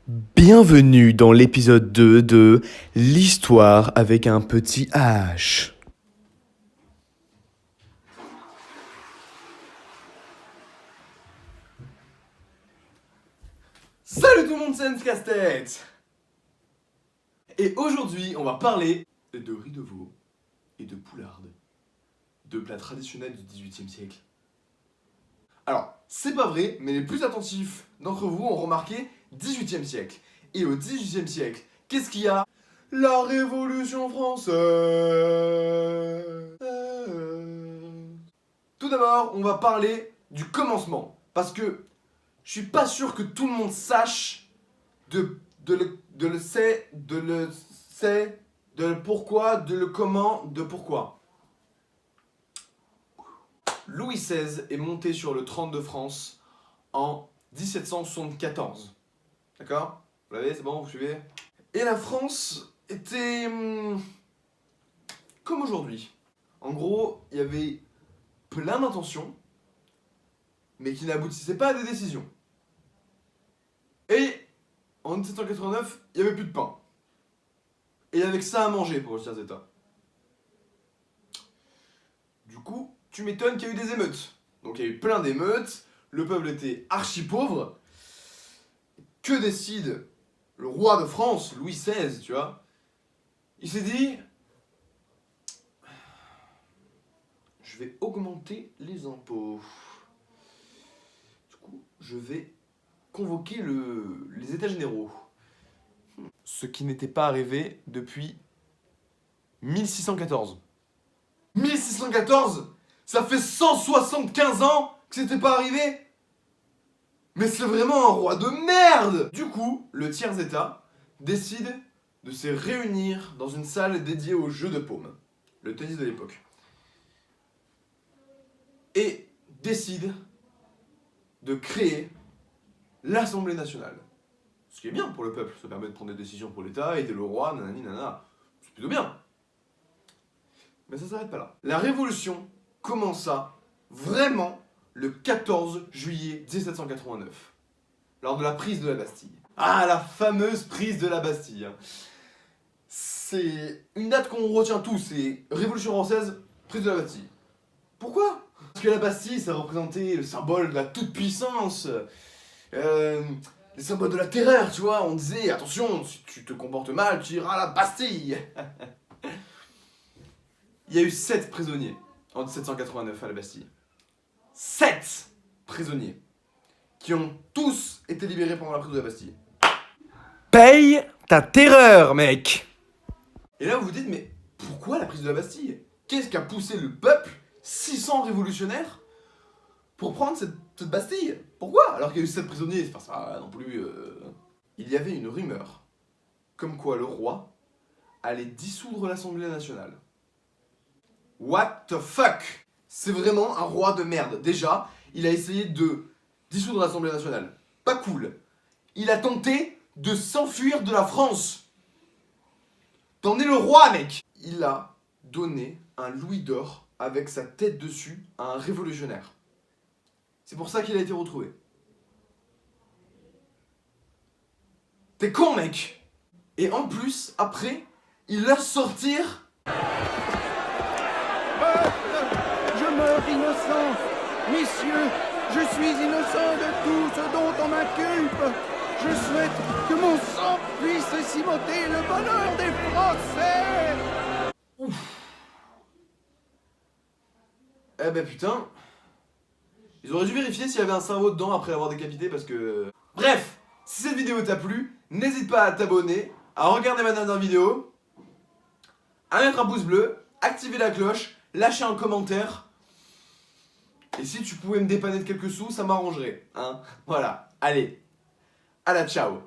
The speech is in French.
Bienvenue dans l'épisode 2 de l'histoire avec un petit H. Salut tout le monde, c'est Hans Casse-Tête. Et aujourd'hui, on va parler de riz de veau et de poularde, deux plats traditionnels du XVIIIe siècle. Alors, c'est pas vrai, mais les plus attentifs d'entre vous ont remarqué XVIIIe siècle. Et au XVIIIe siècle, qu'est-ce qu'il y a? La Révolution française. Tout d'abord, on va parler du commencement, parce que je suis pas sûr que tout le monde sache de le pourquoi, de le comment, de pourquoi. Louis XVI est monté sur le trône de France en 1774. D'accord? Vous l'avez, c'est bon, vous suivez? Et la France était comme aujourd'hui. En gros, il y avait plein d'intentions, mais qui n'aboutissaient pas à des décisions. Et en 1789, il n'y avait plus de pain. Et il n'y avait que ça à manger pour le tiers état. Du coup, tu m'étonnes qu'il y a eu des émeutes. Donc il y a eu plein d'émeutes, le peuple était archi pauvre. Que décide le roi de France, Louis XVI, tu vois? Il s'est dit, je vais augmenter les impôts. Du coup, je vais convoquer les états généraux. Ce qui n'était pas arrivé depuis 1614. 1614? Ça fait 175 ans que c'était pas arrivé? Mais c'est vraiment un roi de merde! Du coup, le tiers-état décide de se réunir dans une salle dédiée au jeu de paume, le tennis de l'époque. Et décide de créer l'Assemblée nationale. Ce qui est bien pour le peuple, ça permet de prendre des décisions pour l'État, aider le roi, nanani nanana. C'est plutôt bien. Mais ça s'arrête pas là. La révolution commença vraiment le 14 juillet 1789, lors de la prise de la Bastille. Ah, la fameuse prise de la Bastille. C'est une date qu'on retient tous, c'est Révolution française, prise de la Bastille. Pourquoi? Parce que la Bastille, ça représentait le symbole de la toute-puissance, les symboles de la terreur, tu vois. On disait, attention, si tu te comportes mal, tu iras à la Bastille. Il y a eu 7 prisonniers en 1789 à la Bastille. 7 prisonniers qui ont tous été libérés pendant la prise de la Bastille. Paye ta terreur, mec! Et là vous vous dites, mais pourquoi la prise de la Bastille? Qu'est-ce qui a poussé le peuple, 600 révolutionnaires, pour prendre cette Bastille? Pourquoi? Alors qu'il y a eu 7 prisonniers, enfin ça non plus... Il y avait une rumeur, comme quoi le roi allait dissoudre l'Assemblée nationale. What the fuck? C'est vraiment un roi de merde. Déjà, il a essayé de dissoudre l'Assemblée nationale. Pas cool. Il a tenté de s'enfuir de la France. T'en es le roi, mec! Il a donné un louis d'or avec sa tête dessus à un révolutionnaire. C'est pour ça qu'il a été retrouvé. T'es con, mec! Et en plus, après, il laisse sortir... Je meurs innocent. Messieurs, je suis innocent de tout ce dont on m'inculpe. Je souhaite que mon sang puisse cimenter le bonheur des Français. Ouf. Eh ben putain. Ils auraient dû vérifier s'il y avait un cerveau dedans après l'avoir décapité parce que... Bref, si cette vidéo t'a plu, n'hésite pas à t'abonner, à regarder ma dernière vidéo, à mettre un pouce bleu, activer la cloche, lâcher un commentaire. Et si tu pouvais me dépanner de quelques sous, ça m'arrangerait. Hein, voilà. Allez. À la ciao.